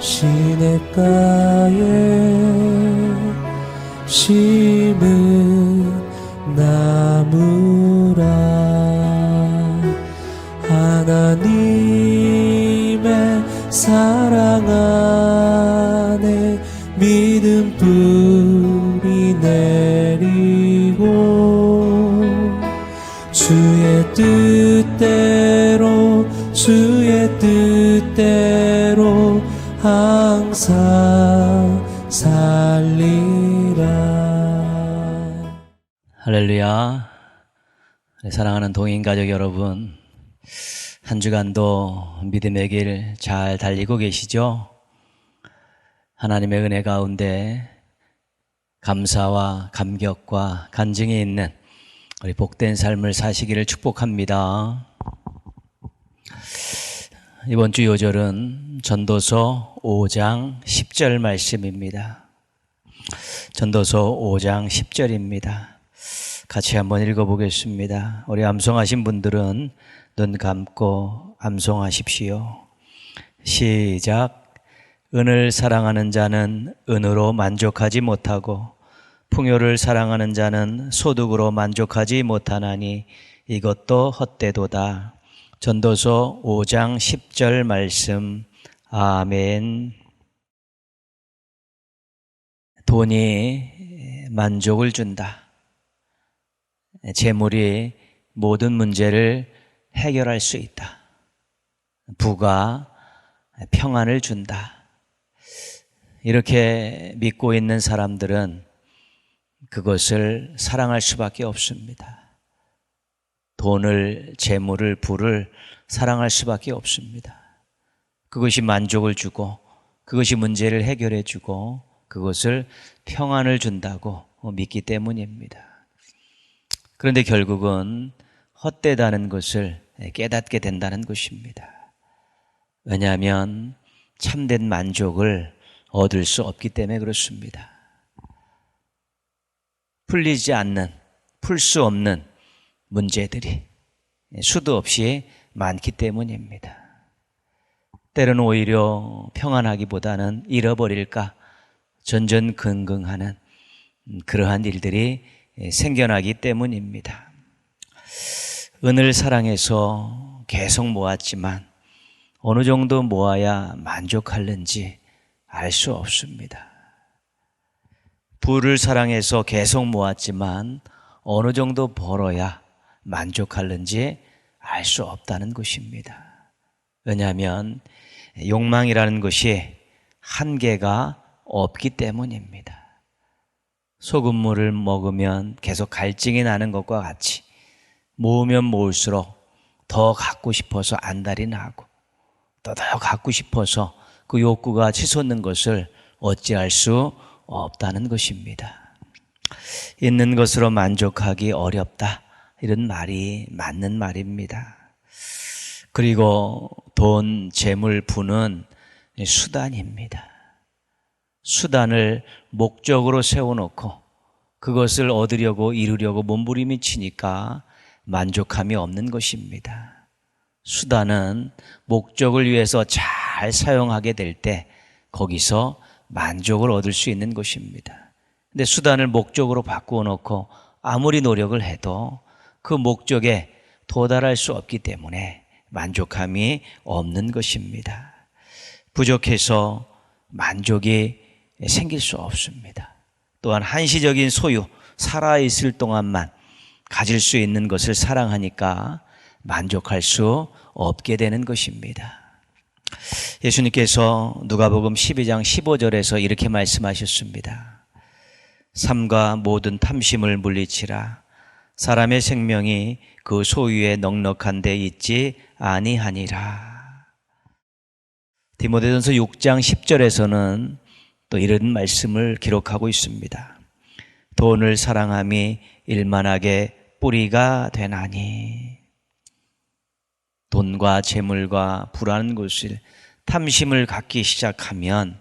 시냇가에 심은 나무라. 하나님의 사랑 안에 믿음 뿌리 내리고 주의 뜻대로 항상 살리라. 할렐루야. 사랑하는 동인 가족 여러분, 한 주간도 믿음의 길 잘 달리고 계시죠? 하나님의 은혜 가운데 감사와 감격과 간증이 있는 우리 복된 삶을 사시기를 축복합니다. 이번 주 요절은 전도서 5장 10절 말씀입니다. 전도서 5장 10절입니다. 같이 한번 읽어보겠습니다. 우리 암송하신 분들은 눈 감고 암송하십시오. 시작. 은을 사랑하는 자는 은으로 만족하지 못하고 풍요를 사랑하는 자는 소득으로 만족하지 못하나니 이것도 헛되도다. 전도서 5장 10절 말씀. 아멘. 돈이 만족을 준다. 재물이 모든 문제를 해결할 수 있다. 부가 평안을 준다. 이렇게 믿고 있는 사람들은 그것을 사랑할 수밖에 없습니다. 돈을, 재물을, 부를 사랑할 수밖에 없습니다. 그것이 만족을 주고 그것이 문제를 해결해 주고 그것을 평안을 준다고 믿기 때문입니다. 그런데 결국은 헛되다는 것을 깨닫게 된다는 것입니다. 왜냐하면 참된 만족을 얻을 수 없기 때문에 그렇습니다. 풀리지 않는, 풀 수 없는 문제들이 수도 없이 많기 때문입니다. 때로는 오히려 평안하기보다는 잃어버릴까 전전긍긍하는 그러한 일들이 생겨나기 때문입니다. 은을 사랑해서 계속 모았지만 어느 정도 모아야 만족하는지 알 수 없습니다. 부를 사랑해서 계속 모았지만 어느 정도 벌어야 만족하는지 알 수 없다는 것입니다. 왜냐하면 욕망이라는 것이 한계가 없기 때문입니다. 소금물을 먹으면 계속 갈증이 나는 것과 같이 모으면 모을수록 더 갖고 싶어서 안달이 나고 더 갖고 싶어서 그 욕구가 치솟는 것을 어찌할 수 없다는 것입니다. 있는 것으로 만족하기 어렵다, 이런 말이 맞는 말입니다. 그리고 돈, 재물, 부는 수단입니다. 수단을 목적으로 세워놓고 그것을 얻으려고 이루려고 몸부림치니까 만족함이 없는 것입니다. 수단은 목적을 위해서 잘 사용하게 될 때 거기서 만족을 얻을 수 있는 것입니다. 근데 수단을 목적으로 바꾸어 놓고 아무리 노력을 해도 그 목적에 도달할 수 없기 때문에 만족함이 없는 것입니다. 부족해서 만족이 생길 수 없습니다. 또한 한시적인 소유, 살아있을 동안만 가질 수 있는 것을 사랑하니까 만족할 수 없게 되는 것입니다. 예수님께서 누가복음 12장 15절에서 이렇게 말씀하셨습니다. 삶과 모든 탐심을 물리치라. 사람의 생명이 그 소유에 넉넉한 데 있지 아니하니라. 디모데전서 6장 10절에서는 또 이런 말씀을 기록하고 있습니다. 돈을 사랑함이 일만하게 뿌리가 되나니. 돈과 재물과 부라는 것을 탐심을 갖기 시작하면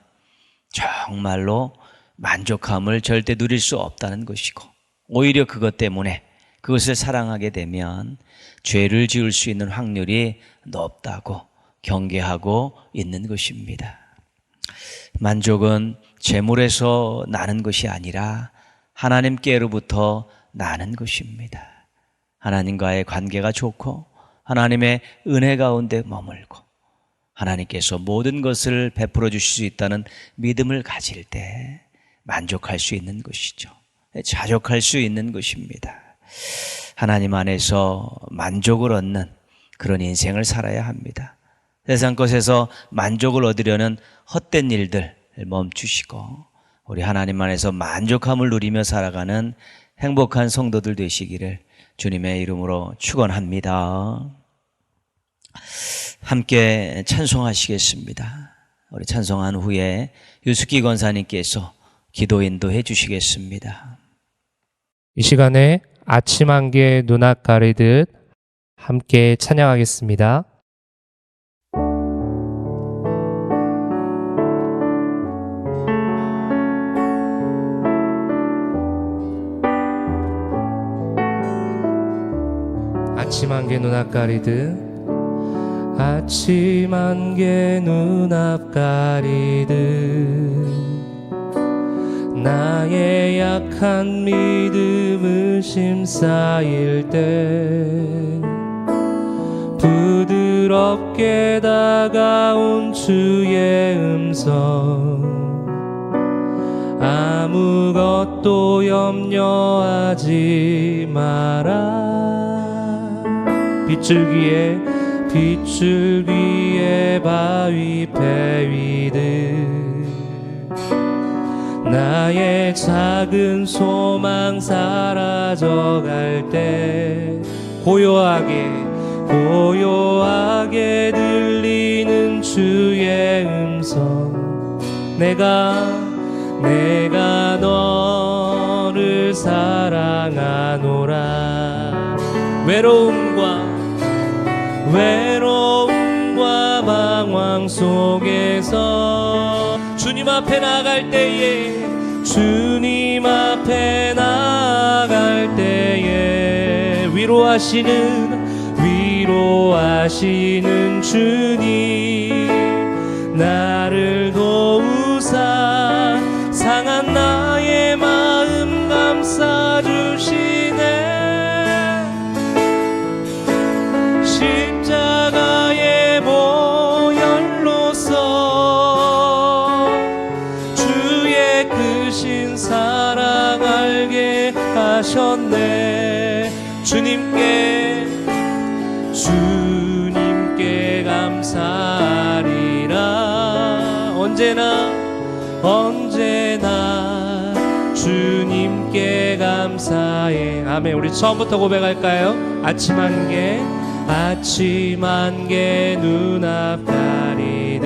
정말로 만족함을 절대 누릴 수 없다는 것이고, 오히려 그것 때문에 그것을 사랑하게 되면 죄를 지을 수 있는 확률이 높다고 경계하고 있는 것입니다. 만족은 재물에서 나는 것이 아니라 하나님께로부터 나는 것입니다. 하나님과의 관계가 좋고 하나님의 은혜 가운데 머물고 하나님께서 모든 것을 베풀어 주실 수 있다는 믿음을 가질 때 만족할 수 있는 것이죠. 자족할 수 있는 것입니다. 하나님 안에서 만족을 얻는 그런 인생을 살아야 합니다. 세상 것에서 만족을 얻으려는 헛된 일들 멈추시고 우리 하나님 안에서 만족함을 누리며 살아가는 행복한 성도들 되시기를 주님의 이름으로 축원합니다. 함께 찬송하시겠습니다. 우리 찬송한 후에 유숙기 권사님께서 기도 인도해 주시겠습니다. 이 시간에 아침 안개 눈앞 가리듯 함께 찬양하겠습니다. 아침 안개 눈앞 가리듯 아침 안개 눈앞 가리듯 나의 약한 믿음을 심쌓일 때 부드럽게 다가온 주의 음성 아무것도 염려하지 마라 빗줄 위에 바위 패위듯 나의 작은 소망 사라져갈 때 고요하게 들리는 주의 음성 내가 너를 사랑하노라 외로움과 방황 속에서 주님 앞에 나갈 때에 위로하시는 주님 나를 도우사 상한 나의 마음 감싸주시네 십자가의 보혈로서 주의 크신 사랑 알게 하셨네 주님께 감사하리라 언제나 주님께 감사해 아멘. 우리 처음부터 고백할까요? 아침 안개 눈앞 가리듯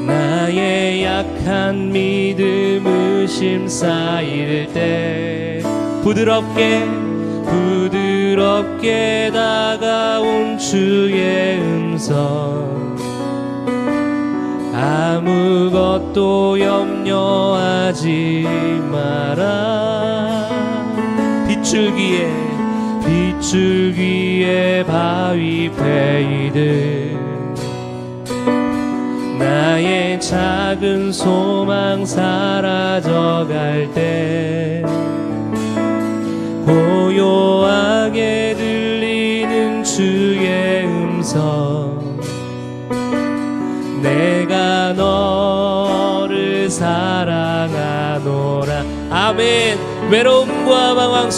나의 약한 믿음을 심쌓일 때 부드럽게 다가온 주의 음성 아무것도 염려하지 마라 빗줄기에 바위 패이듯 나의 작은 소망 사라져갈 때 고요하게 들리는 주의 음성 내가 너를 사랑하노라 아멘. 외로움과 방황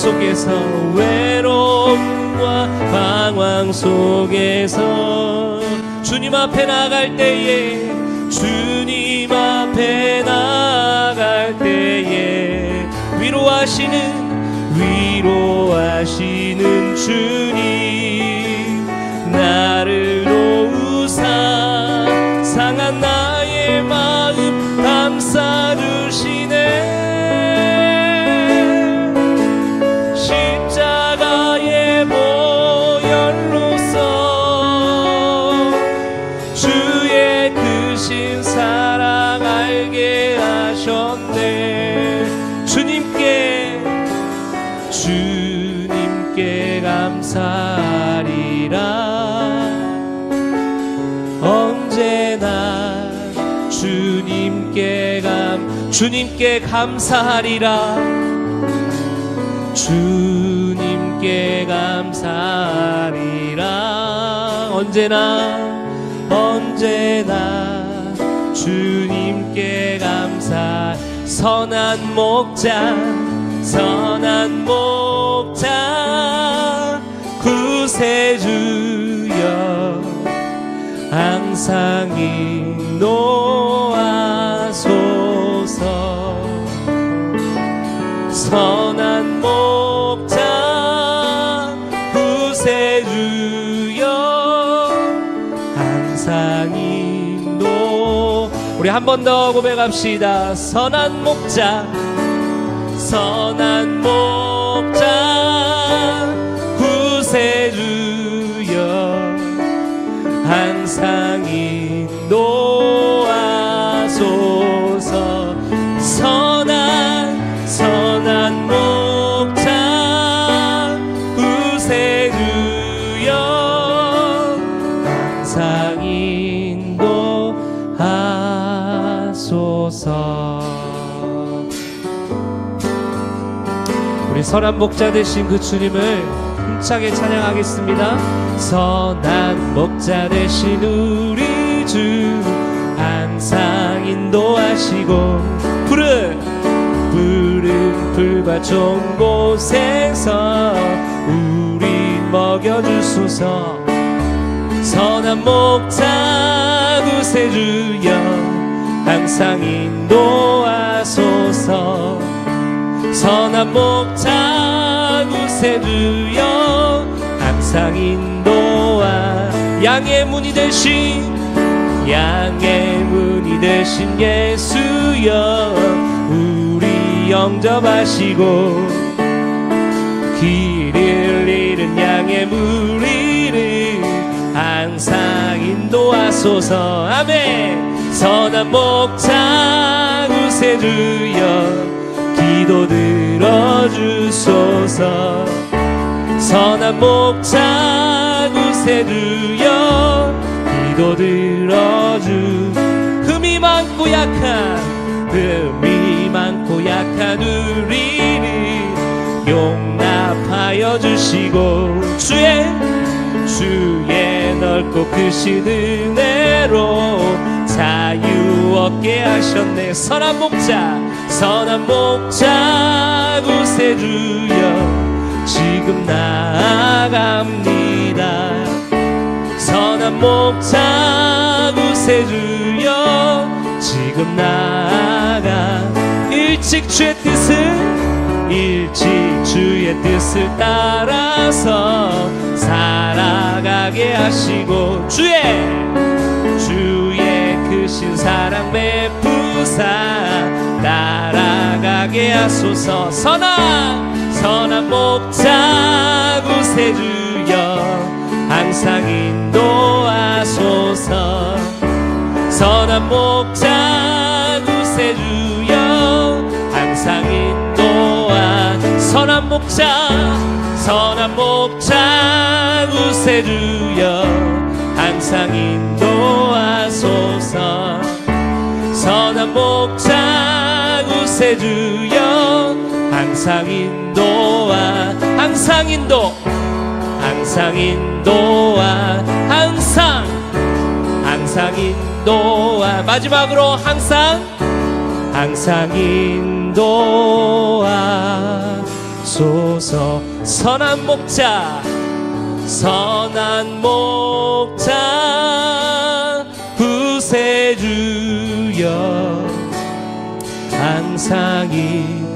속에서 주님 앞에 나갈 때에 위로하시는 주님 나를 도우사 상한 나의 마음 감싸주시네 십자가의 보혈로서 주의 크신 사랑 알게 하셨네 주님께 감사하리라 언제나 주님께 감사하리라. 주님께 감사하리라. 언제나 주님께 감사. 선한 목자 구세주여 항상 인도하소서. 선한 목자 구세주여 항상 인도. 우리 한 번 더 고백합시다. 선한 목자 구세주여 항상 인도하소서. 선한 목자 구세주여 항상 인도하소서. 우리 선한 목자 되신 그 주님을 힘차게 찬양하겠습니다. 선한 목자 되신 우리 주 항상 인도하시고 푸른 풀과 좋은 곳에서 우리 먹여주소서. 선한 목자 구세주여 항상 인도하소서. 선한 목자 구세주여 항상 인도하. 양의 문이 되신 예수여 우리 영접하시고 길을 잃은 양의 무리를 항상 인도하소서. 아멘. 선한 목자 구세주여 기도 들어주소서. 선한 목자 구세주여 기도 들어주. 흠이 많고 약한 우리를 용납하여 주시고 주의 넓고 크신 은혜로 자유 얻게 하셨네. 선한 목자 구세주여 지금 나아갑니다. 선한 목자 구세주여 지금 나아가. 일찍 주의 뜻을 따라서 살아가게 하시고 주의 크신 사랑 베푸사 따라가게 하소서. 선한 목자 구세주여 항상 인도하소서. 선한 목자 구세주여 항상 인도하. 선한 목자 구세주여 항상 인도하소서. 선한 목자 구세주여 항상 인도하. 항상 인도하. 마지막으로 항상 인도하소서. 선한 목자 구세주여 항상 인도하소서.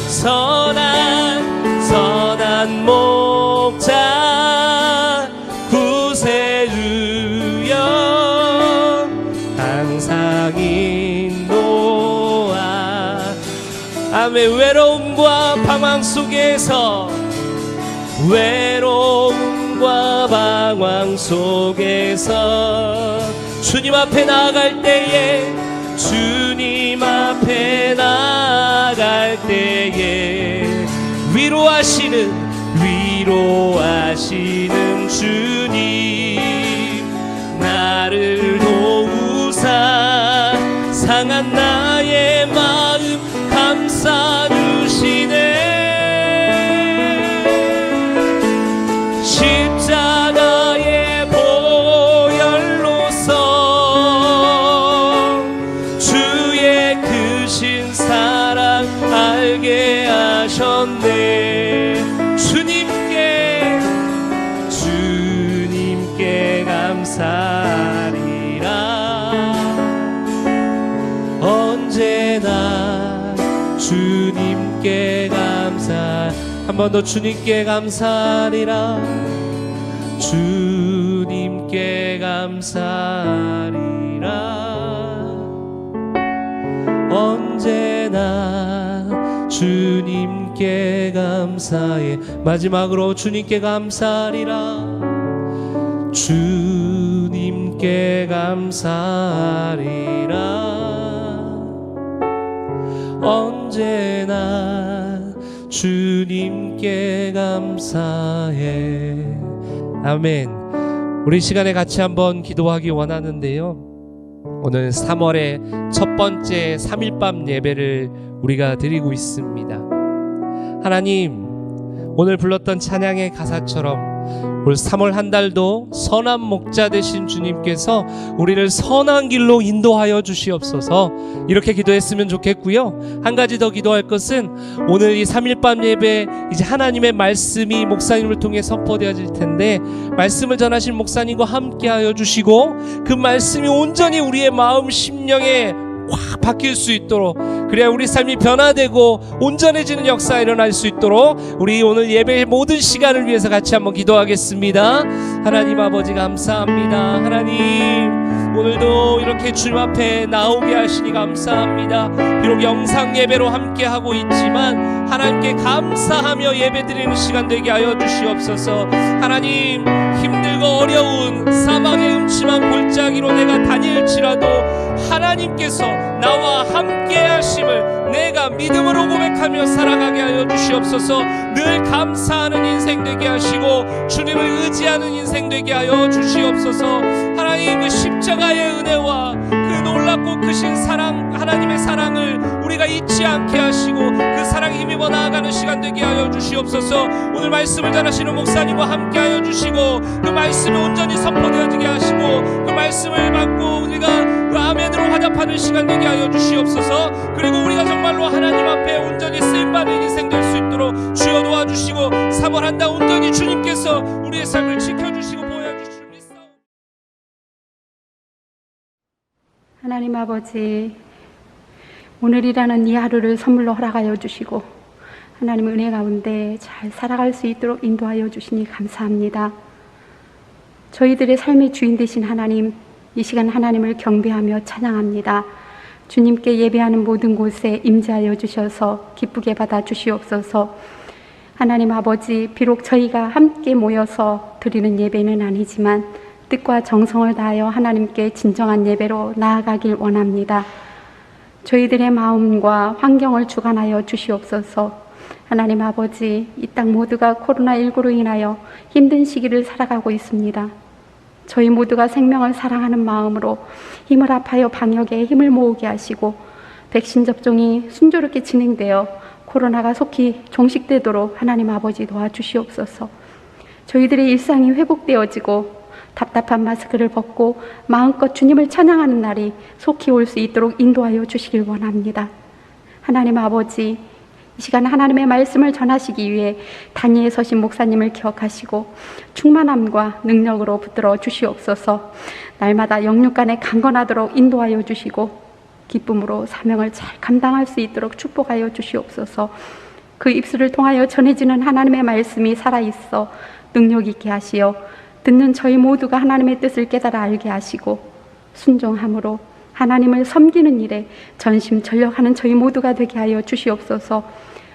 선한 목자 구세주여 항상 인도하. 아멘. 외로움과 방황 속에서 주님 앞에 나아갈 때에 위로하시는 주님 나를 도우 향한 나의 마음 감싸 주시네. 십자가의 보혈로서 주의 크신 사랑 알게 하셨네. 주님께 감사리라. 언제나 주님께 감사. 한 번 더 주님께 감사리라. 주님께 감사리라. 언제나 주님께 감사해. 마지막으로 주님께 감사리라. 주님께 감사리라. 언제나 주님께 감사해. 아멘. 우리 시간에 같이 한번 기도하기 원하는데요, 오늘 3월의 첫 번째 3일밤 예배를 우리가 드리고 있습니다. 하나님, 오늘 불렀던 찬양의 가사처럼 올 3월 한 달도 선한 목자 되신 주님께서 우리를 선한 길로 인도하여 주시옵소서. 이렇게 기도했으면 좋겠고요. 한 가지 더 기도할 것은 오늘 이 3일밤 예배, 이제 하나님의 말씀이 목사님을 통해 선포되어질 텐데 말씀을 전하신 목사님과 함께하여 주시고 그 말씀이 온전히 우리의 마음 심령에 확 바뀔 수 있도록, 그래야 우리 삶이 변화되고 온전해지는 역사가 일어날 수 있도록 우리 오늘 예배의 모든 시간을 위해서 같이 한번 기도하겠습니다. 하나님 아버지 감사합니다. 하나님, 오늘도 이렇게 주님 앞에 나오게 하시니 감사합니다. 비록 영상 예배로 함께하고 있지만 하나님께 감사하며 예배드리는 시간 되게 하여 주시옵소서. 하나님, 힘들고 어려운 사막의 음침한 골짜기로 내가 다닐지라도 하나님께서 나와 함께 하심을 내가 믿음으로 고백하며 살아가게 하여 주시옵소서. 늘 감사하는 인생 되게 하시고 주님을 의지하는 인생 되게 하여 주시옵소서. 하나님, 그 십자가의 은혜와 그 놀랍고 크신 사랑, 하나님의 사랑을 우리가 잊지 않게 하시고 그 사랑에 힘입어 나아가는 시간 되게 하여 주시옵소서. 오늘 말씀을 전하시는 목사님과 함께 하여 주시고 그 말씀이 온전히 선포되어지게 하시고 그 말씀을 받고 우리가 그 아멘으로 화답하는 시간 되게 하여 주시옵소서. 그리고 우리가 정말로 하나님 앞에 온전히 쓰임받는 인생 될 수 있도록 주여 도와주시고 3월 한 달 온전히 주님께서 우리의 삶을 지켜주시고 보여주시옵소서. 하나님 아버지, 오늘이라는 이 하루를 선물로 허락하여 주시고 하나님 은혜 가운데 잘 살아갈 수 있도록 인도하여 주시니 감사합니다. 저희들의 삶의 주인 되신 하나님, 이 시간 하나님을 경배하며 찬양합니다. 주님께 예배하는 모든 곳에 임재하여 주셔서 기쁘게 받아 주시옵소서. 하나님 아버지, 비록 저희가 함께 모여서 드리는 예배는 아니지만 뜻과 정성을 다하여 하나님께 진정한 예배로 나아가길 원합니다. 저희들의 마음과 환경을 주관하여 주시옵소서. 하나님 아버지, 이 땅 모두가 코로나19로 인하여 힘든 시기를 살아가고 있습니다. 저희 모두가 생명을 사랑하는 마음으로 힘을 합하여 방역에 힘을 모으게 하시고 백신 접종이 순조롭게 진행되어 코로나가 속히 종식되도록 하나님 아버지 도와주시옵소서. 저희들의 일상이 회복되어지고 답답한 마스크를 벗고 마음껏 주님을 찬양하는 날이 속히 올 수 있도록 인도하여 주시길 원합니다. 하나님 아버지, 이 시간 하나님의 말씀을 전하시기 위해 단위에 서신 목사님을 기억하시고 충만함과 능력으로 붙들어 주시옵소서. 날마다 영육간에 강건하도록 인도하여 주시고 기쁨으로 사명을 잘 감당할 수 있도록 축복하여 주시옵소서. 그 입술을 통하여 전해지는 하나님의 말씀이 살아있어 능력 있게 하시어 듣는 저희 모두가 하나님의 뜻을 깨달아 알게 하시고 순종함으로 하나님을 섬기는 일에 전심전력하는 저희 모두가 되게 하여 주시옵소서.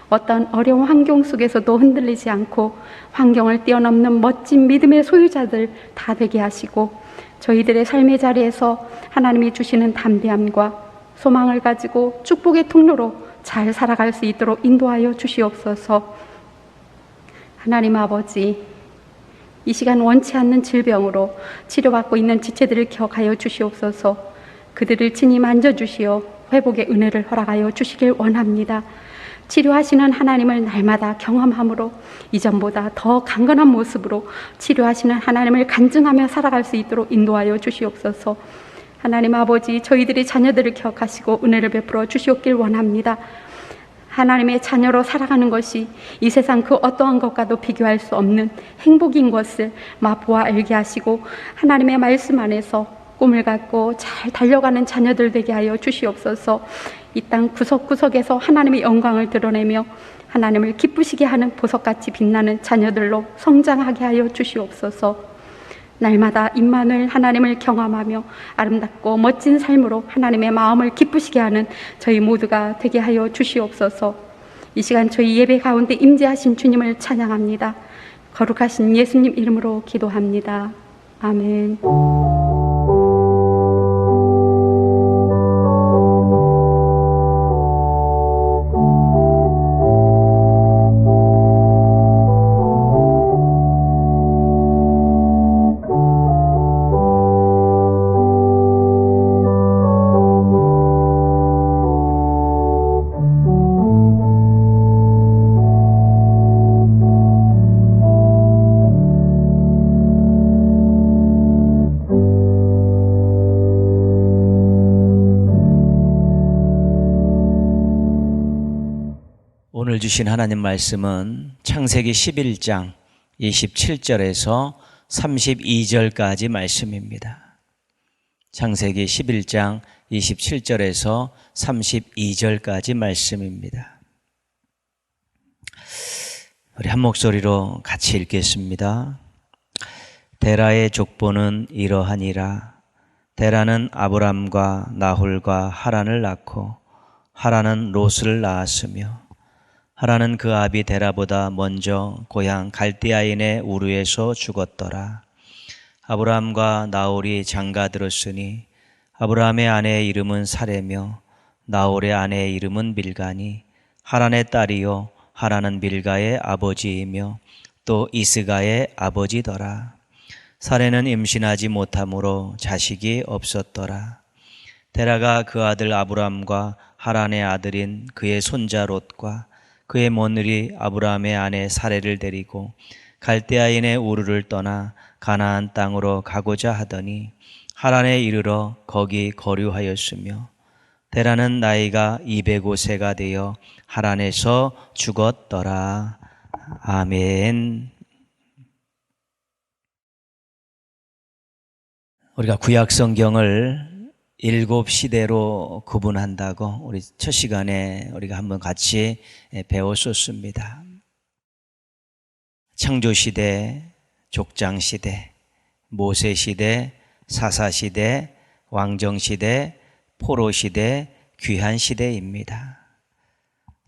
어떤 어려운 환경 속에서도 흔들리지 않고 환경을 뛰어넘는 멋진 믿음의 소유자들 다 되게 하시고 저희들의 삶의 자리에서 하나님이 주시는 담대함과 소망을 가지고 축복의 통로로 잘 살아갈 수 있도록 인도하여 주시옵소서. 하나님 아버지, 이 시간 원치 않는 질병으로 치료받고 있는 지체들을 기억하여 주시옵소서. 그들을 친히 만져주시어 회복의 은혜를 허락하여 주시길 원합니다. 치료하시는 하나님을 날마다 경험함으로 이전보다 더 강건한 모습으로 치료하시는 하나님을 간증하며 살아갈 수 있도록 인도하여 주시옵소서. 하나님 아버지, 저희들의 자녀들을 기억하시고 은혜를 베풀어 주시옵길 원합니다. 하나님의 자녀로 살아가는 것이 이 세상 그 어떠한 것과도 비교할 수 없는 행복인 것을 맛보아 알게 하시고 하나님의 말씀 안에서 꿈을 갖고 잘 달려가는 자녀들 되게 하여 주시옵소서. 이 땅 구석구석에서 하나님의 영광을 드러내며 하나님을 기쁘시게 하는 보석같이 빛나는 자녀들로 성장하게 하여 주시옵소서. 날마다 임마누엘 하나님을 경험하며 아름답고 멋진 삶으로 하나님의 마음을 기쁘시게 하는 저희 모두가 되게 하여 주시옵소서. 이 시간 저희 예배 가운데 임재하신 주님을 찬양합니다. 거룩하신 예수님 이름으로 기도합니다. 아멘. 오늘 주신 하나님 말씀은 창세기 11장 27절에서 32절까지 말씀입니다. 창세기 11장 27절에서 32절까지 말씀입니다. 우리 한 목소리로 같이 읽겠습니다. 데라의 족보는 이러하니라. 데라는 아브람과 나홀과 하란을 낳고 하란은 롯을 낳았으며 하란은 그 아비 데라보다 먼저 고향 갈대아인의 우르에서 죽었더라. 아브람과 나홀이 장가들었으니 아브람의 아내의 이름은 사레며 나홀의 아내의 이름은 밀가니 하란의 딸이요 하란은 밀가의 아버지이며 또 이스가의 아버지더라. 사레는 임신하지 못함으로 자식이 없었더라. 데라가 그 아들 아브람과 하란의 아들인 그의 손자 롯과 그의 며느리 아브람의 아내 사레를 데리고 갈대아인의 우르를 떠나 가나안 땅으로 가고자 하더니 하란에 이르러 거기 거류하였으며 데라는 나이가 205세가 되어 하란에서 죽었더라. 아멘. 우리가 구약 성경을 7시대로 구분한다고 우리 첫 시간에 우리가 한번 같이 배웠었습니다. 창조시대, 족장시대, 모세시대, 사사시대, 왕정시대, 포로시대, 귀한시대입니다.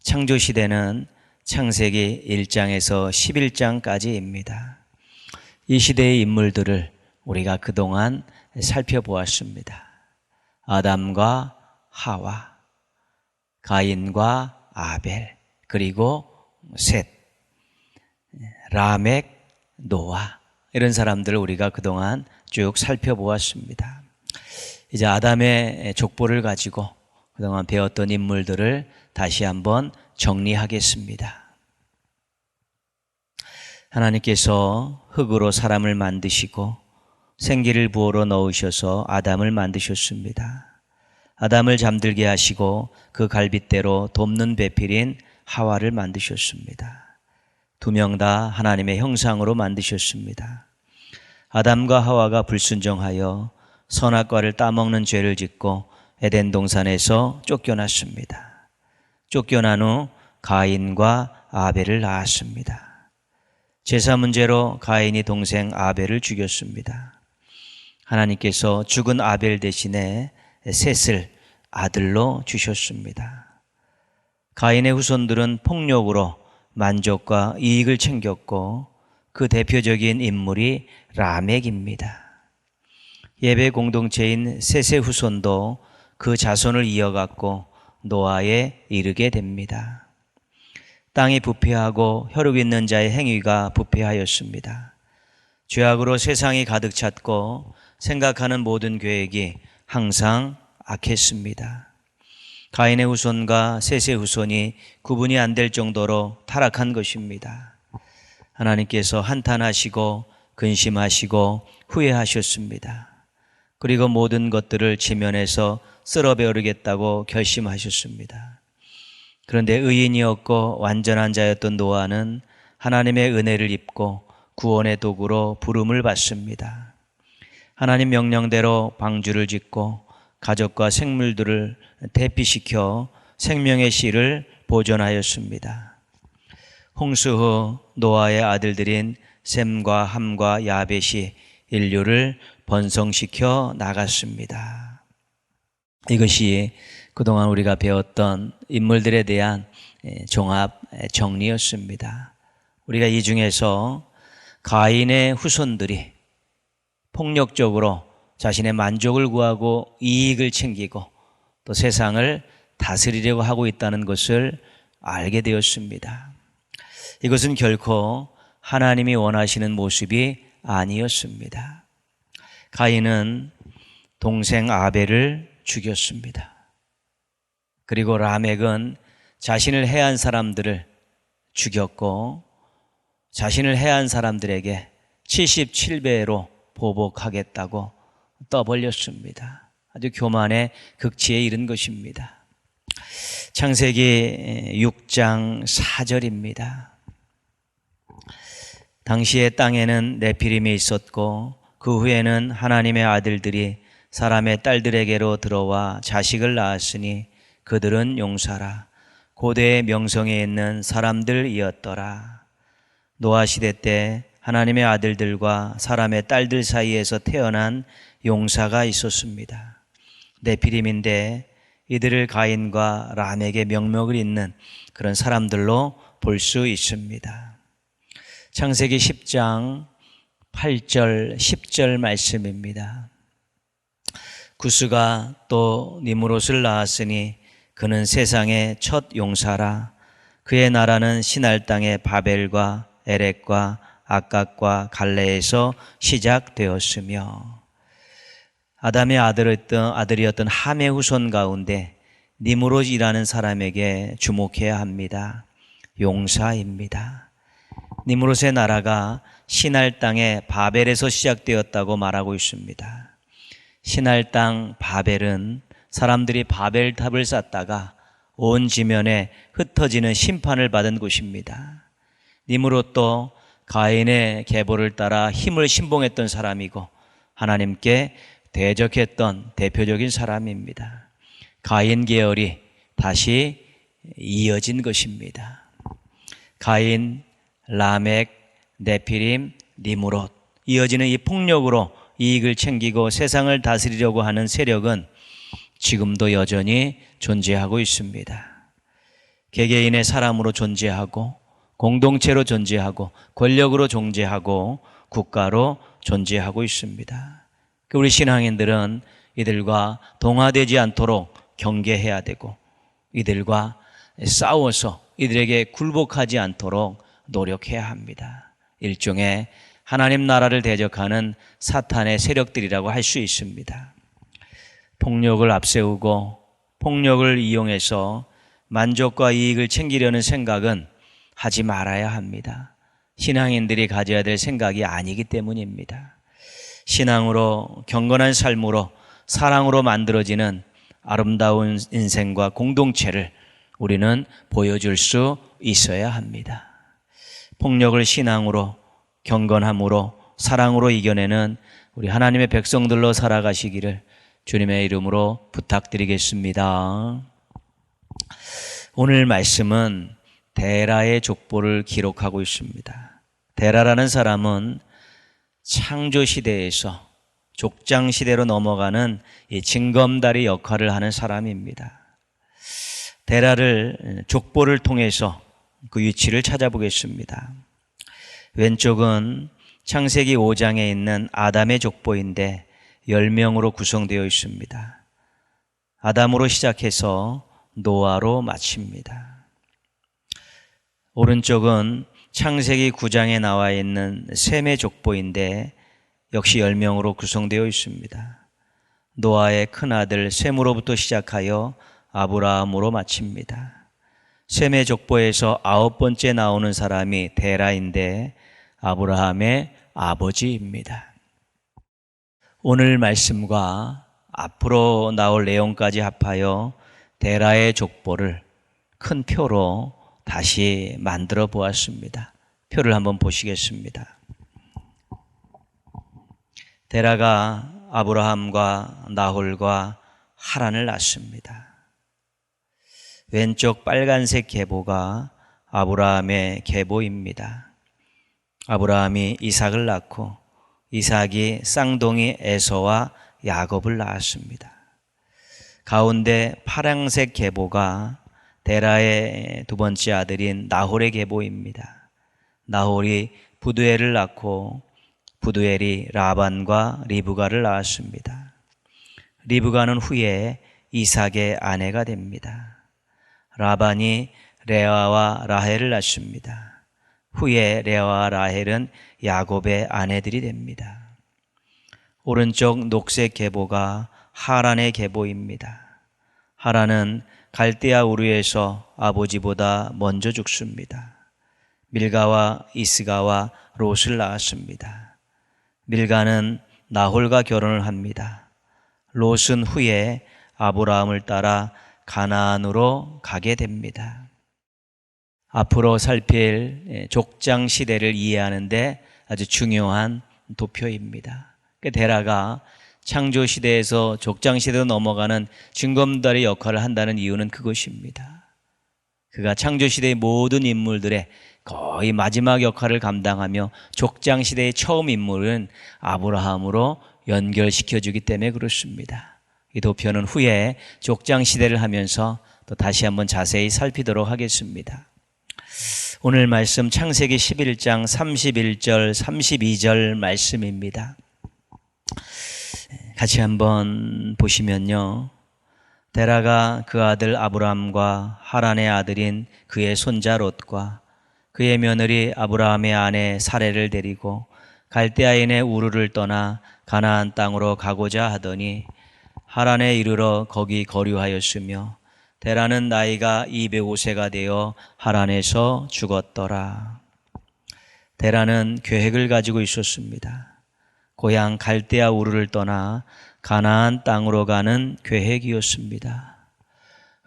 창조시대는 창세기 1장에서 11장까지입니다. 이 시대의 인물들을 우리가 그동안 살펴보았습니다. 아담과 하와, 가인과 아벨, 그리고 셋, 라멕, 노아, 이런 사람들을 우리가 그동안 쭉 살펴보았습니다. 이제 아담의 족보를 가지고 그동안 배웠던 인물들을 다시 한번 정리하겠습니다. 하나님께서 흙으로 사람을 만드시고 생기를 부어로 넣으셔서 아담을 만드셨습니다. 아담을 잠들게 하시고 그 갈빗대로 돕는 배필인 하와를 만드셨습니다. 두 명 다 하나님의 형상으로 만드셨습니다. 아담과 하와가 불순종하여 선악과를 따먹는 죄를 짓고 에덴 동산에서 쫓겨났습니다. 쫓겨난 후 가인과 아벨을 낳았습니다. 제사 문제로 가인이 동생 아벨을 죽였습니다. 하나님께서 죽은 아벨 대신에 셋을 아들로 주셨습니다. 가인의 후손들은 폭력으로 만족과 이익을 챙겼고 그 대표적인 인물이 라멕입니다. 예배 공동체인 셋의 후손도 그 자손을 이어갔고 노아에 이르게 됩니다. 땅이 부패하고 혈육 있는 자의 행위가 부패하였습니다. 죄악으로 세상이 가득 찼고 생각하는 모든 계획이 항상 악했습니다. 가인의 후손과 셋의 후손이 구분이 안 될 정도로 타락한 것입니다. 하나님께서 한탄하시고 근심하시고 후회하셨습니다. 그리고 모든 것들을 지면에서 쓸어버리겠다고 결심하셨습니다. 그런데 의인이었고 완전한 자였던 노아는 하나님의 은혜를 입고 구원의 도구로 부름을 받습니다. 하나님 명령대로 방주를 짓고 가족과 생물들을 대피시켜 생명의 씨를 보존하였습니다. 홍수 후 노아의 아들들인 셈과 함과 야벳이 인류를 번성시켜 나갔습니다. 이것이 그동안 우리가 배웠던 인물들에 대한 종합 정리였습니다. 우리가 이 중에서 가인의 후손들이 폭력적으로 자신의 만족을 구하고 이익을 챙기고 또 세상을 다스리려고 하고 있다는 것을 알게 되었습니다. 이것은 결코 하나님이 원하시는 모습이 아니었습니다. 가인은 동생 아벨을 죽였습니다. 그리고 라멕은 자신을 해한 사람들을 죽였고 자신을 해한 사람들에게 77배로 보복하겠다고 떠벌렸습니다. 아주 교만의 극치에 이른 것입니다. 창세기 6장 4절입니다. 당시에 땅에는 네피림이 있었고 그 후에는 하나님의 아들들이 사람의 딸들에게로 들어와 자식을 낳았으니 그들은 용사라 고대의 명성에 있는 사람들이었더라. 노아 시대 때 하나님의 아들들과 사람의 딸들 사이에서 태어난 용사가 있었습니다. 네피림인데 이들을 가인과 라멕의 명목을 잇는 그런 사람들로 볼 수 있습니다. 창세기 10장 8절 10절 말씀입니다. 구스가 또 니므롯을 낳았으니 그는 세상의 첫 용사라. 그의 나라는 시날 땅의 바벨과 에렉과 아깝과 갈레에서 시작되었으며 아담의 아들이었던 함의 후손 가운데 니므롯이라는 사람에게 주목해야 합니다. 용사입니다. 니므롯의 나라가 시날 땅의 바벨에서 시작되었다고 말하고 있습니다. 시날 땅 바벨은 사람들이 바벨탑을 쌓다가 온 지면에 흩어지는 심판을 받은 곳입니다. 니므롯도 가인의 계보를 따라 힘을 신봉했던 사람이고 하나님께 대적했던 대표적인 사람입니다. 가인 계열이 다시 이어진 것입니다. 가인, 라멕, 네피림, 니므롯 이어지는 이 폭력으로 이익을 챙기고 세상을 다스리려고 하는 세력은 지금도 여전히 존재하고 있습니다. 개개인의 사람으로 존재하고 공동체로 존재하고 권력으로 존재하고 국가로 존재하고 있습니다. 우리 신앙인들은 이들과 동화되지 않도록 경계해야 되고 이들과 싸워서 이들에게 굴복하지 않도록 노력해야 합니다. 일종의 하나님 나라를 대적하는 사탄의 세력들이라고 할 수 있습니다. 폭력을 앞세우고 폭력을 이용해서 만족과 이익을 챙기려는 생각은 하지 말아야 합니다. 신앙인들이 가져야 될 생각이 아니기 때문입니다. 신앙으로 경건한 삶으로 사랑으로 만들어지는 아름다운 인생과 공동체를 우리는 보여줄 수 있어야 합니다. 폭력을 신앙으로 경건함으로 사랑으로 이겨내는 우리 하나님의 백성들로 살아가시기를 주님의 이름으로 부탁드리겠습니다. 오늘 말씀은 데라의 족보를 기록하고 있습니다. 데라라는 사람은 창조시대에서 족장시대로 넘어가는 이 징검다리 역할을 하는 사람입니다. 데라를 족보를 통해서 그 위치를 찾아보겠습니다. 왼쪽은 창세기 5장에 있는 아담의 족보인데 10명으로 구성되어 있습니다. 아담으로 시작해서 노아로 마칩니다. 오른쪽은 창세기 9장에 나와 있는 셈의 족보인데 역시 10명으로 구성되어 있습니다. 노아의 큰아들 셈으로부터 시작하여 아브라함으로 마칩니다. 셈의 족보에서 9번째 나오는 사람이 데라인데 아브라함의 아버지입니다. 오늘 말씀과 앞으로 나올 내용까지 합하여 데라의 족보를 큰 표로 다시 만들어 보았습니다. 표를 한번 보시겠습니다. 데라가 아브라함과 나홀과 하란을 낳습니다. 왼쪽 빨간색 계보가 아브라함의 계보입니다. 아브라함이 이삭을 낳고 이삭이 쌍둥이 에서와 야곱을 낳았습니다. 가운데 파란색 계보가 데라의 두 번째 아들인 나홀의 계보입니다. 나홀이 부두엘을 낳고 부두엘이 라반과 리브가를 낳았습니다. 리브가는 후에 이삭의 아내가 됩니다. 라반이 레아와 라헬을 낳습니다. 후에 레아와 라헬은 야곱의 아내들이 됩니다. 오른쪽 녹색 계보가 하란의 계보입니다. 하란은 갈대아 우르에서 아버지보다 먼저 죽습니다. 밀가와 이스가와 롯을 낳았습니다. 밀가는 나홀과 결혼을 합니다. 롯은 후에 아브라함을 따라 가나안으로 가게 됩니다. 앞으로 살필 족장 시대를 이해하는데 아주 중요한 도표입니다. 데라가 창조 시대에서 족장 시대로 넘어가는 징검다리 역할을 한다는 이유는 그것입니다. 그가 창조 시대의 모든 인물들의 거의 마지막 역할을 감당하며 족장 시대의 처음 인물은 아브라함으로 연결시켜주기 때문에 그렇습니다. 이 도표는 후에 족장 시대를 하면서 또 다시 한번 자세히 살피도록 하겠습니다. 오늘 말씀 창세기 11장 31절 32절 말씀입니다. 같이 한번 보시면요. 데라가 그 아들 아브람과 하란의 아들인 그의 손자 롯과 그의 며느리 아브라함의 아내 사레를 데리고 갈대아인의 우르를 떠나 가나안 땅으로 가고자 하더니 하란에 이르러 거기 거류하였으며 데라는 나이가 205세가 되어 하란에서 죽었더라. 데라는 계획을 가지고 있었습니다. 고향 갈대아 우르를 떠나 가나안 땅으로 가는 계획이었습니다.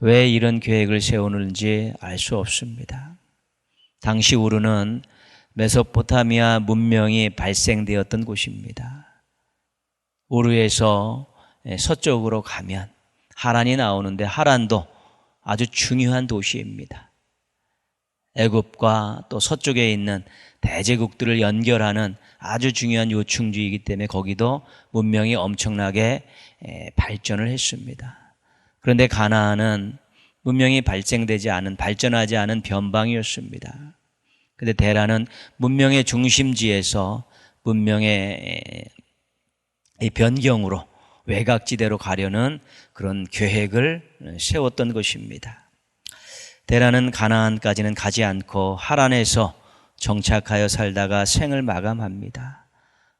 왜 이런 계획을 세우는지 알 수 없습니다. 당시 우르는 메소포타미아 문명이 발생되었던 곳입니다. 우르에서 서쪽으로 가면 하란이 나오는데 하란도 아주 중요한 도시입니다. 애굽과 또 서쪽에 있는 대제국들을 연결하는 아주 중요한 요충지이기 때문에 거기도 문명이 엄청나게 발전을 했습니다. 그런데 가나안은 문명이 발전하지 않은 변방이었습니다. 그런데 데라는 문명의 중심지에서 문명의 이 변경으로 외곽지대로 가려는 그런 계획을 세웠던 것입니다. 데라는 가나안까지는 가지 않고 하란에서 정착하여 살다가 생을 마감합니다.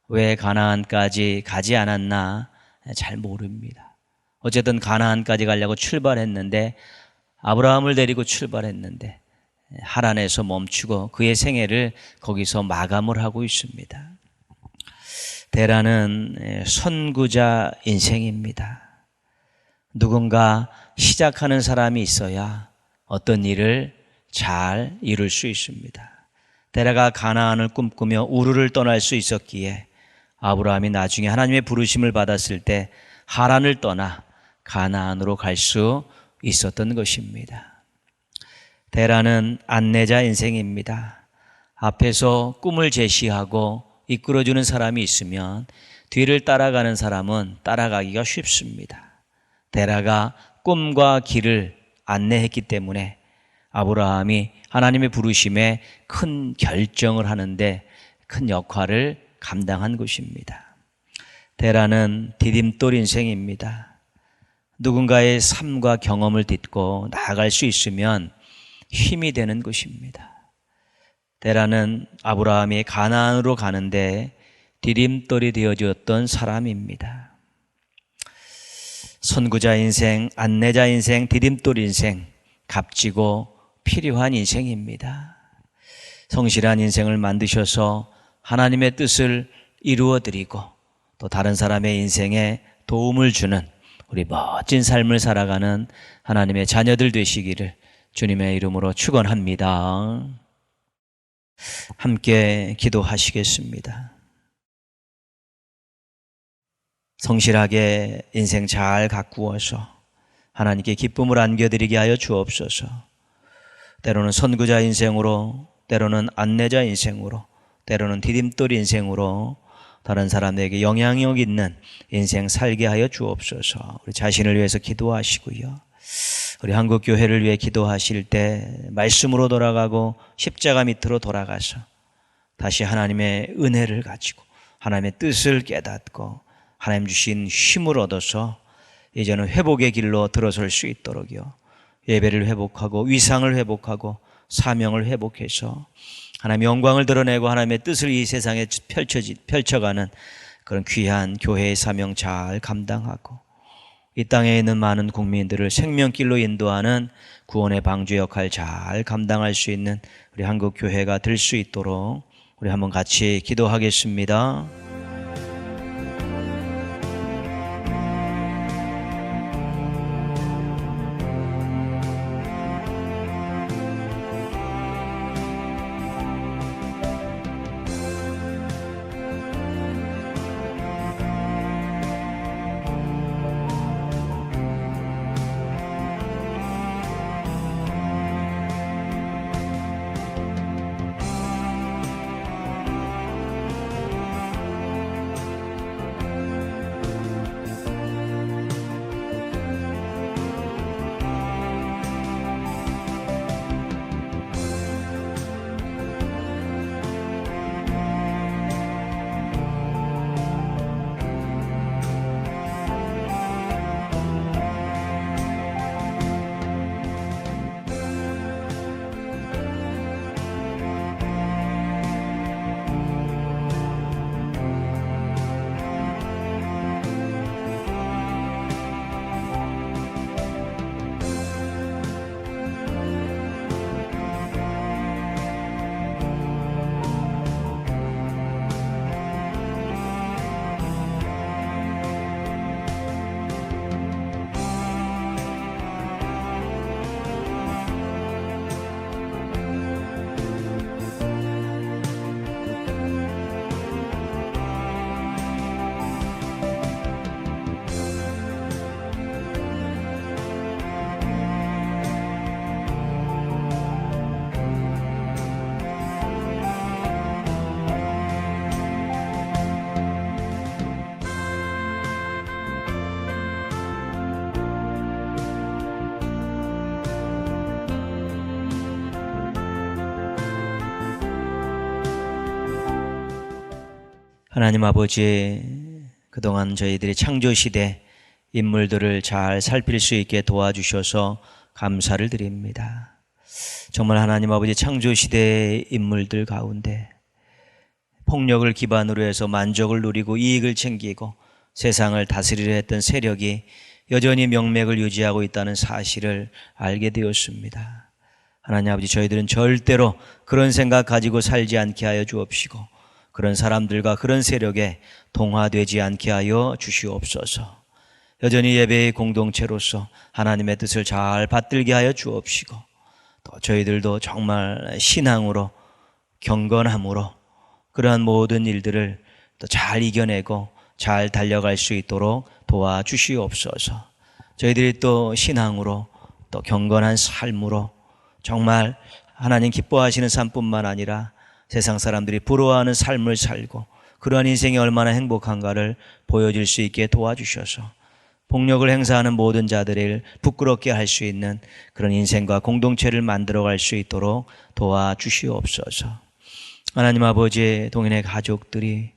왜 가나안까지 가지 않았나 잘 모릅니다. 어쨌든 가나안까지 가려고 출발했는데 아브라함을 데리고 출발했는데 하란에서 멈추고 그의 생애를 거기서 마감을 하고 있습니다. 데라는 선구자 인생입니다. 누군가 시작하는 사람이 있어야 어떤 일을 잘 이룰 수 있습니다. 데라가 가나안을 꿈꾸며 우르를 떠날 수 있었기에 아브라함이 나중에 하나님의 부르심을 받았을 때 하란을 떠나 가나안으로 갈 수 있었던 것입니다. 데라는 안내자 인생입니다. 앞에서 꿈을 제시하고 이끌어주는 사람이 있으면 뒤를 따라가는 사람은 따라가기가 쉽습니다. 데라가 꿈과 길을 안내했기 때문에 아브라함이 하나님의 부르심에 큰 결정을 하는데 큰 역할을 감당한 것입니다. 데라는 디딤돌 인생입니다. 누군가의 삶과 경험을 딛고 나아갈 수 있으면 힘이 되는 것입니다. 데라는 아브라함이 가나안으로 가는데 디딤돌이 되어주었던 사람입니다. 선구자 인생, 안내자 인생, 디딤돌 인생, 값지고 필요한 인생입니다. 성실한 인생을 만드셔서 하나님의 뜻을 이루어드리고 또 다른 사람의 인생에 도움을 주는 우리 멋진 삶을 살아가는 하나님의 자녀들 되시기를 주님의 이름으로 축원합니다. 함께 기도하시겠습니다. 성실하게 인생 잘 가꾸어서 하나님께 기쁨을 안겨드리게 하여 주옵소서. 때로는 선구자 인생으로, 때로는 안내자 인생으로, 때로는 디딤돌 인생으로 다른 사람에게 영향력 있는 인생 살게 하여 주옵소서. 우리 자신을 위해서 기도하시고요. 우리 한국교회를 위해 기도하실 때 말씀으로 돌아가고 십자가 밑으로 돌아가서 다시 하나님의 은혜를 가지고 하나님의 뜻을 깨닫고 하나님 주신 힘을 얻어서 이제는 회복의 길로 들어설 수 있도록요. 예배를 회복하고 위상을 회복하고 사명을 회복해서 하나님의 영광을 드러내고 하나님의 뜻을 이 세상에 펼쳐가는 그런 귀한 교회의 사명 잘 감당하고 이 땅에 있는 많은 국민들을 생명길로 인도하는 구원의 방주 역할 잘 감당할 수 있는 우리 한국교회가 될 수 있도록 우리 한번 같이 기도하겠습니다. 하나님 아버지, 그동안 저희들이 창조시대 인물들을 잘 살필 수 있게 도와주셔서 감사를 드립니다. 정말 하나님 아버지 창조시대의 인물들 가운데 폭력을 기반으로 해서 만족을 누리고 이익을 챙기고 세상을 다스리려 했던 세력이 여전히 명맥을 유지하고 있다는 사실을 알게 되었습니다. 하나님 아버지, 저희들은 절대로 그런 생각 가지고 살지 않게 하여 주옵시고 그런 사람들과 그런 세력에 동화되지 않게 하여 주시옵소서. 여전히 예배의 공동체로서 하나님의 뜻을 잘 받들게 하여 주옵시고 또 저희들도 정말 신앙으로 경건함으로 그러한 모든 일들을 또 잘 이겨내고 잘 달려갈 수 있도록 도와주시옵소서. 저희들이 또 신앙으로 또 경건한 삶으로 정말 하나님 기뻐하시는 삶뿐만 아니라 세상 사람들이 부러워하는 삶을 살고 그러한 인생이 얼마나 행복한가를 보여줄 수 있게 도와주셔서 폭력을 행사하는 모든 자들을 부끄럽게 할 수 있는 그런 인생과 공동체를 만들어갈 수 있도록 도와주시옵소서. 하나님 아버지, 동인의 가족들이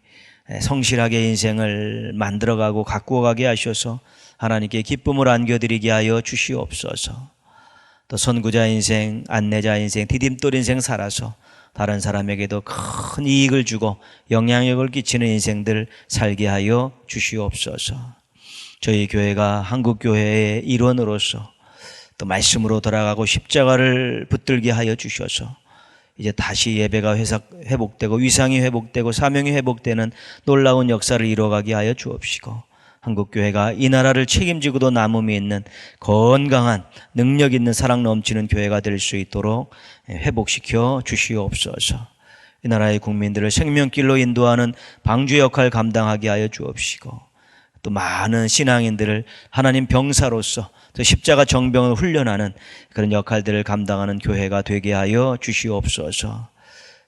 성실하게 인생을 만들어가고 가꾸어가게 하셔서 하나님께 기쁨을 안겨드리게 하여 주시옵소서. 또 선구자 인생, 안내자 인생, 디딤돌 인생 살아서 다른 사람에게도 큰 이익을 주고 영향력을 끼치는 인생들 살게 하여 주시옵소서. 저희 교회가 한국교회의 일원으로서 또 말씀으로 돌아가고 십자가를 붙들게 하여 주셔서 이제 다시 예배가 회복되고 위상이 회복되고 사명이 회복되는 놀라운 역사를 이뤄가게 하여 주옵시고, 한국교회가 이 나라를 책임지고도 남음이 있는 건강한 능력 있는 사랑 넘치는 교회가 될 수 있도록 회복시켜 주시옵소서. 이 나라의 국민들을 생명길로 인도하는 방주 역할 감당하게 하여 주옵시고, 또 많은 신앙인들을 하나님 병사로서 또 십자가 정병을 훈련하는 그런 역할들을 감당하는 교회가 되게 하여 주시옵소서.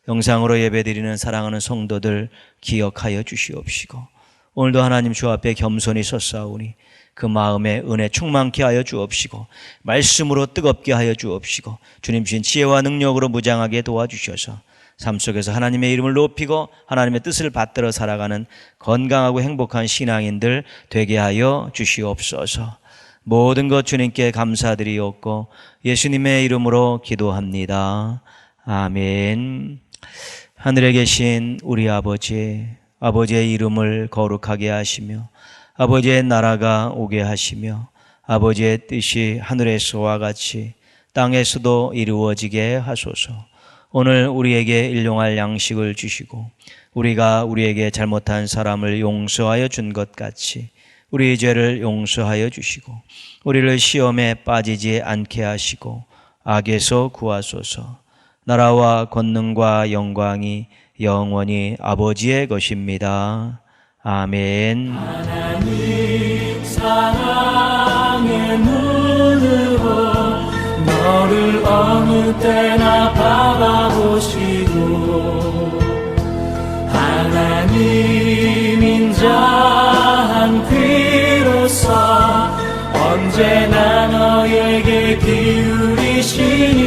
영상으로 예배드리는 사랑하는 성도들 기억하여 주시옵시고, 오늘도 하나님 주 앞에 겸손히 섰사오니 그 마음에 은혜 충만케 하여 주옵시고, 말씀으로 뜨겁게 하여 주옵시고, 주님 주신 지혜와 능력으로 무장하게 도와주셔서 삶 속에서 하나님의 이름을 높이고 하나님의 뜻을 받들어 살아가는 건강하고 행복한 신앙인들 되게 하여 주시옵소서. 모든 것 주님께 감사드리옵고 예수님의 이름으로 기도합니다. 아멘. 하늘에 계신 우리 아버지, 아버지의 이름을 거룩하게 하시며 아버지의 나라가 오게 하시며 아버지의 뜻이 하늘에서와 같이 땅에서도 이루어지게 하소서. 오늘 우리에게 일용할 양식을 주시고 우리가 우리에게 잘못한 사람을 용서하여 준 것 같이 우리의 죄를 용서하여 주시고 우리를 시험에 빠지지 않게 하시고 악에서 구하소서. 나라와 권능과 영광이 영원히 아버지의 것입니다. 아멘. 하나님 사랑의 눈으로 너를 어느 때나 바라보시고 하나님 인자한 귀로서 언제나 너에게 기울이시니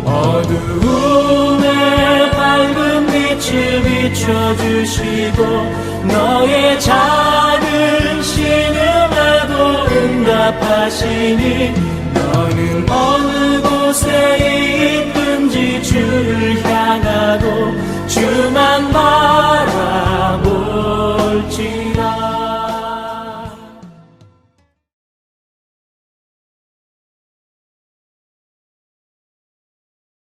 어두움에 밝은 빛을 비춰주시고 너의 작은 신음에도 응답하시니 너는 어느 곳에 있든지 주를